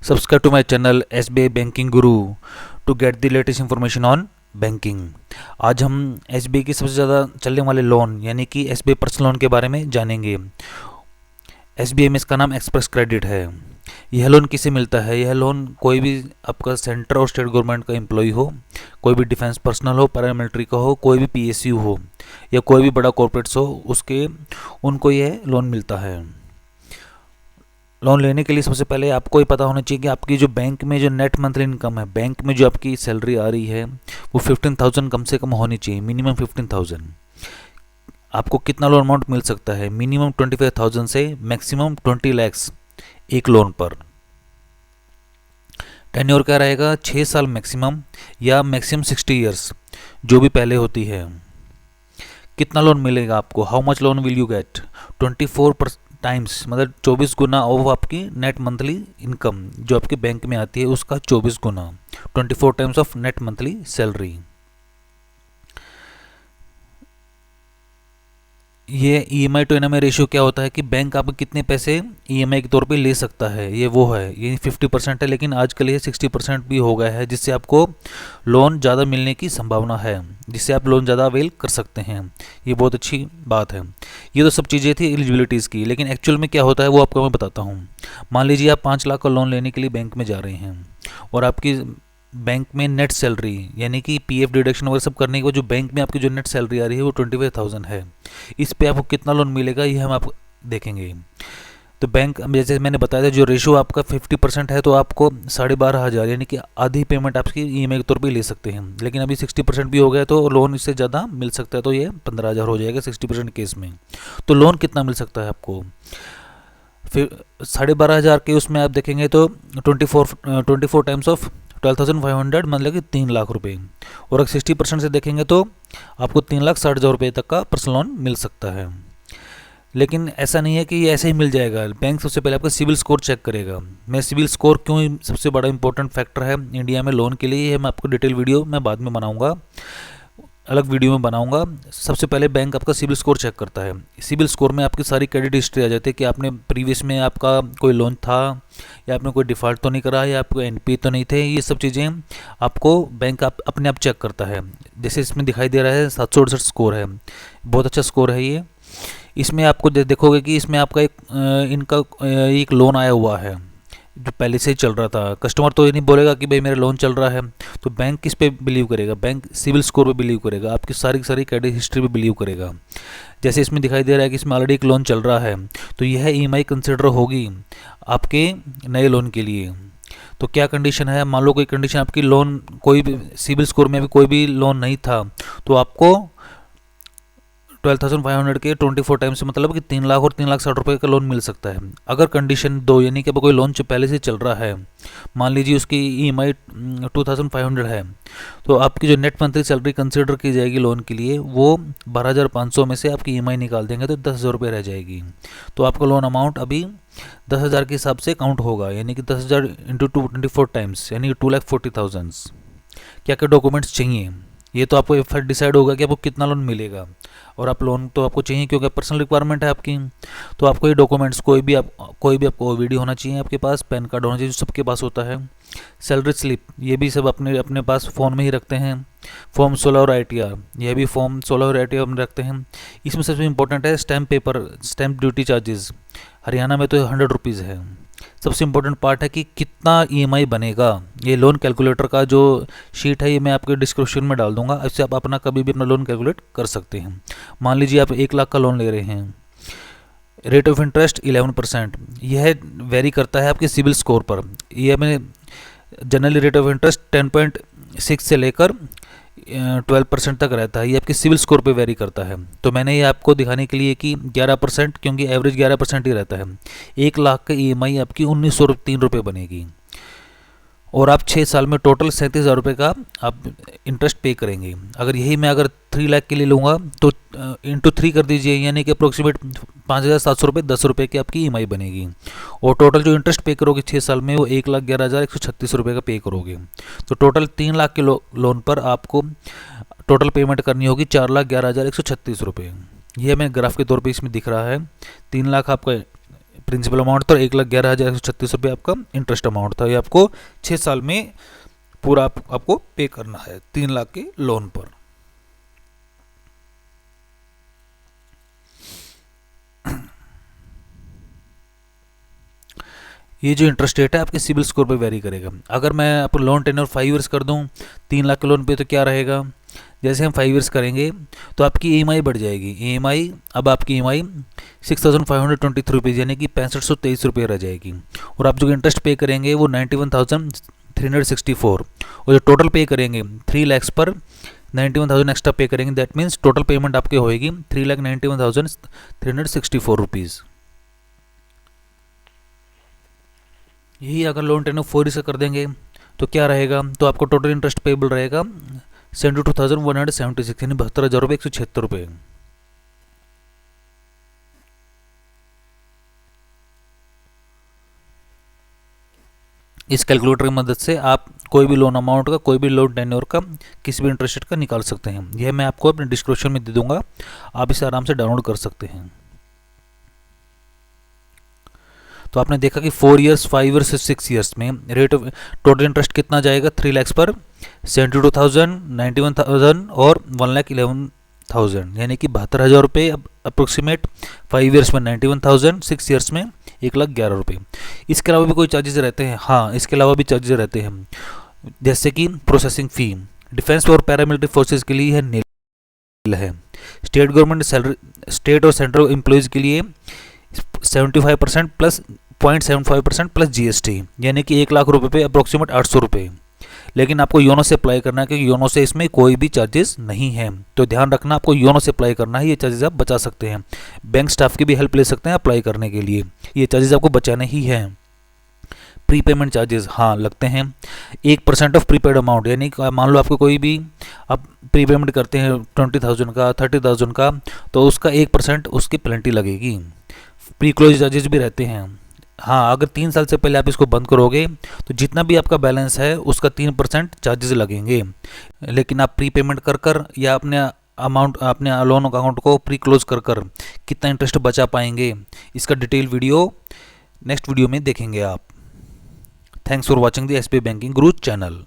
Subscribe to my channel SBI Banking Guru to get the latest information on banking. आज हम SBI की सबसे ज़्यादा चलने वाले लोन यानी कि SBI पर्सनल लोन के बारे में जानेंगे। SBI में इसका नाम एक्सप्रेस क्रेडिट है। यह लोन किसे मिलता है? यह लोन कोई भी आपका सेंटर और स्टेट गवर्नमेंट का एम्प्लॉय हो, कोई भी डिफेंस पर्सनल हो, पैरामिलिट्री का हो, कोई भी PSU हो या कोई भी बड़ा कॉर्पोरेट्स हो, उनको यह लोन मिलता है। लोन लेने के लिए सबसे पहले आपको ये पता होना चाहिए कि आपकी जो बैंक में जो नेट मंथली इनकम है, बैंक में जो आपकी सैलरी आ रही है वो 15,000 कम से कम होनी चाहिए, मिनिमम 15,000। आपको कितना लोन अमाउंट मिल सकता है? मिनिमम 25,000 से मैक्सिमम 20 लैक्स एक लोन पर। टेन्योर क्या रहेगा? 6 साल मैक्सिमम या मैक्सिमम 60 ईयर्स, जो भी पहले होती है। कितना लोन मिलेगा आपको? How much loan will you get? 24 times, मतलब 24 गुना ऑफ आपकी नेट मंथली इनकम जो आपके बैंक में आती है उसका 24 गुना, 24 times of net monthly salary. ये EMI टू NMI रेशियो क्या होता है कि बैंक आपको कितने पैसे EMI के तौर पे ले सकता है, ये वो है। ये 50% है, लेकिन आजकल ये 60% भी हो गया है, जिससे आपको लोन ज़्यादा मिलने की संभावना है, जिससे आप लोन ज़्यादा अवेल कर सकते हैं। ये बहुत अच्छी बात है। ये तो सब चीज़ें थी एलिजिबिलिटीज़ की, लेकिन एक्चुअल में क्या होता है वो आपको मैं बताता हूँ। मान लीजिए आप 5 लाख का लोन लेने के लिए बैंक में जा रहे हैं और आपकी बैंक में नेट सैलरी यानी कि PF डिडक्शन वगैरह सब करने के बाद जो बैंक में आपकी जो नेट सैलरी आ रही है वो 25,000 है। इस पे आपको कितना लोन मिलेगा ये हम आपको देखेंगे। तो बैंक, जैसे मैंने बताया था, जो रेशो आपका 50% है तो आपको 12,500 यानी कि आधी पेमेंट आपकी EMI के तौर पे ले सकते हैं। लेकिन अभी 60% भी हो गया तो लोन इससे ज़्यादा मिल सकता है, तो ये 15,000 हो जाएगा 60% केस में। तो लोन कितना मिल सकता है आपको? फिर 12,500 के उसमें आप देखेंगे तो 24 टाइम्स ऑफ 12,500 मतलब कि 3 लाख रुपए। और अगर 60% से देखेंगे तो आपको 3,60,000 रुपये तक का पर्सनल लोन मिल सकता है। लेकिन ऐसा नहीं है कि ये ऐसे ही मिल जाएगा। बैंक सबसे पहले आपका सिविल स्कोर चेक करेगा। मैं सिविल स्कोर क्यों सबसे बड़ा इंपॉर्टेंट फैक्टर है इंडिया में लोन के लिए, मैं आपको डिटेल वीडियो मैं बाद में बनाऊंगा, अलग वीडियो में बनाऊंगा। सबसे पहले बैंक आपका सिविल स्कोर चेक करता है। सिविल स्कोर में आपकी सारी क्रेडिट हिस्ट्री आ जाती है कि आपने प्रीवियस में आपका कोई लोन था या आपने कोई डिफ़ॉल्ट तो नहीं करा या आपको NPA तो नहीं थे। ये सब चीज़ें आपको बैंक अपने आप चेक करता है। जैसे इसमें दिखाई दे रहा है 768 स्कोर है, बहुत अच्छा स्कोर है ये। इसमें आपको देखोगे कि इसमें आपका एक लोन आया हुआ है जो पहले से ही चल रहा था। कस्टमर तो ये नहीं बोलेगा कि भाई मेरा लोन चल रहा है, तो बैंक किस पे बिलीव करेगा? बैंक सिविल स्कोर पे बिलीव करेगा, आपकी सारी क्रेडिट हिस्ट्री पे बिलीव करेगा। जैसे इसमें दिखाई दे रहा है कि इसमें ऑलरेडी एक लोन चल रहा है, तो यह EMI कंसिडर होगी आपके नए लोन के लिए। तो क्या कंडीशन है? मान लो कोई कंडीशन आपकी लोन, कोई भी सिविल स्कोर में भी कोई भी लोन नहीं था, तो आपको 12,500 के 24 टाइम से मतलब कि 3 लाख और 3,60,000 रुपये का लोन मिल सकता है। अगर कंडीशन 2 यानी कि अब कोई लोन पहले से चल रहा है, मान लीजिए उसकी EMI 2,500 है, तो आपकी जो नेट मंथली सैलरी कंसिडर की जाएगी लोन के लिए वो 12,500 में से आपकी EMI निकाल देंगे तो 10,000 रुपये रह जाएगी। तो आपका लोन अमाउंट अभी 10,000 के हिसाब से काउंट होगा, यानी कि 10,000 इंटू 24 टाइम्स यानी कि 2,40,000। क्या क्या डॉक्यूमेंट्स चाहिए ये तो आपको फिर डिसाइड होगा कि आपको कितना लोन मिलेगा। और आप लोन तो आपको चाहिए क्योंकि पर्सनल रिक्वायरमेंट है आपकी। तो आपको ये डॉक्यूमेंट्स कोई भी आपको OVD होना चाहिए आपके पास, पैन कार्ड होना चाहिए जो सबके पास होता है, सैलरी स्लिप ये भी सब अपने अपने पास फ़ोन में ही रखते हैं, फॉर्म 16 और ITR यह भी फॉर्म 16 और ITR में रखते हैं। इसमें सबसे इंपॉर्टेंट है स्टैम्प ड्यूटी चार्जेस। हरियाणा में तो 100 रुपीज़ है। सबसे इम्पोर्टेंट पार्ट है कि कितना EMI बनेगा। ये लोन कैलकुलेटर का जो शीट है ये मैं आपके डिस्क्रिप्शन में डाल दूंगा, इससे आप अपना कभी भी अपना लोन कैलकुलेट कर सकते हैं। मान लीजिए आप 1 लाख का लोन ले रहे हैं, रेट ऑफ इंटरेस्ट 11%। यह वेरी करता है आपके सिविल स्कोर पर। यह मैं जनरली रेट ऑफ इंटरेस्ट 10.6 से लेकर 12% तक रहता है। ये आपके सिविल स्कोर पे वेरी करता है। तो मैंने ये आपको दिखाने के लिए कि 11%, क्योंकि एवरेज 11% ही रहता है। 1 लाख का EMI आपकी 1,903 रुपये बनेगी और आप 6 साल में टोटल 37,000 रुपये का आप इंटरेस्ट पे करेंगे। अगर यही मैं अगर 3 लाख के लिए लूँगा तो इंटू 3 कर दीजिए, यानी कि अप्रोक्सीमेट 5,700 रुपये 10 रुपये की आपकी EMI बनेगी। और टोटल जो इंटरेस्ट पे करोगे 6 साल में वो 1,11,136 रुपये का पे करोगे। तो टोटल 3 लाख के लोन पर आपको टोटल पेमेंट करनी होगी 4,11,136 रुपये। यह मैं ग्राफ के तौर पे इसमें दिख रहा है। 3 लाख आपका प्रिंसिपल अमाउंट था, 1,11,136 रुपये आपका इंटरेस्ट अमाउंट था। ये आपको 6 साल में पूरा आपको पे करना है 3 लाख के लोन पर। ये जो इंटरेस्ट रेट है आपके सिबिल स्कोर पे वेरी करेगा। अगर मैं आपको लोन टेन्योर 5 ईयर्स कर दूं 3 लाख के लोन पे, तो क्या रहेगा, जैसे हम 5 ईयर्स करेंगे तो आपकी EMI बढ़ जाएगी। EMI अब आपकी EMI 6,523 यानी कि 6523 रह जाएगी। और आप जो इंटरेस्ट पे करेंगे वो 91,364, और जो टोटल पे करेंगे 3 लाख पर 91,000 एक्स्ट्रा पे करेंगे। दैट मीन्स टोटल पेमेंट आपके होएगी 3,91,364 रुपीज़। यही अगर लोन टेन्योर 4 ईयर्स कर देंगे तो क्या रहेगा, तो आपको टोटल इंटरेस्ट पेबल रहेगा 72,176 यानी 72,176 रुपये। इस कैलकुलेटर की मदद से आप कोई भी लोन अमाउंट का, कोई भी लोन टेन्योर का, किसी भी इंटरेस्ट रेट का निकाल सकते हैं। यह मैं आपको अपने डिस्क्रिप्शन में दे दूंगा, आप इसे आराम से डाउनलोड कर सकते हैं। तो आपने देखा कि 4 ईयर्स, 5 ईयर्स, 6 ईयर्स में रेट ऑफ टोटल इंटरेस्ट कितना जाएगा, 3 लाख पर 72,000, 91,000 और 1,11,000 यानी कि 72,000 रुपये अप्रोक्सीमेट। 5 ईयर्स में 91,000, 6 ईयर्स में 1,11,000 रुपये। इसके अलावा भी कोई चार्जेस रहते हैं? हाँ, इसके अलावा भी चार्जेस रहते हैं, जैसे कि प्रोसेसिंग फ़ी डिफेंस और पैरामिलिट्री फोर्सेज के लिए है नील है। स्टेट गवर्नमेंट सैलरी, स्टेट और सेंट्रल एम्प्लॉयज़ के लिए 75% प्लस 0.75% प्लस GST यानी कि 1 लाख रुपये पे अप्रोक्सीमेट 800 रुपये। लेकिन आपको योनो से अप्लाई करना है, क्योंकि योनो से इसमें कोई भी चार्जेस नहीं है। तो ध्यान रखना, आपको योनो से अप्लाई करना है, ये चार्जेस आप बचा सकते हैं। बैंक स्टाफ की भी हेल्प ले सकते हैं अप्लाई करने के लिए, ये चार्जेस आपको बचाने ही हैं। प्रीपेमेंट चार्जेस हाँ लगते हैं, 1% ऑफ प्रीपेड अमाउंट, यानी मान लो आपको कोई भी आप प्रीपेमेंट करते हैं 20,000 का, 30,000 का, तो उसका 1% उसकी पेनल्टी लगेगी। प्री क्लोज चार्जेस भी रहते हैं। हाँ, अगर 3 साल से पहले आप इसको बंद करोगे तो जितना भी आपका बैलेंस है उसका 3% चार्जेस लगेंगे। लेकिन आप प्री पेमेंट कर या अपने अमाउंट, अपने लोन अकाउंट को प्री क्लोज कर कितना इंटरेस्ट बचा पाएंगे, इसका डिटेल वीडियो नेक्स्ट वीडियो में देखेंगे आप। Thanks for watching the SBI banking Guru channel.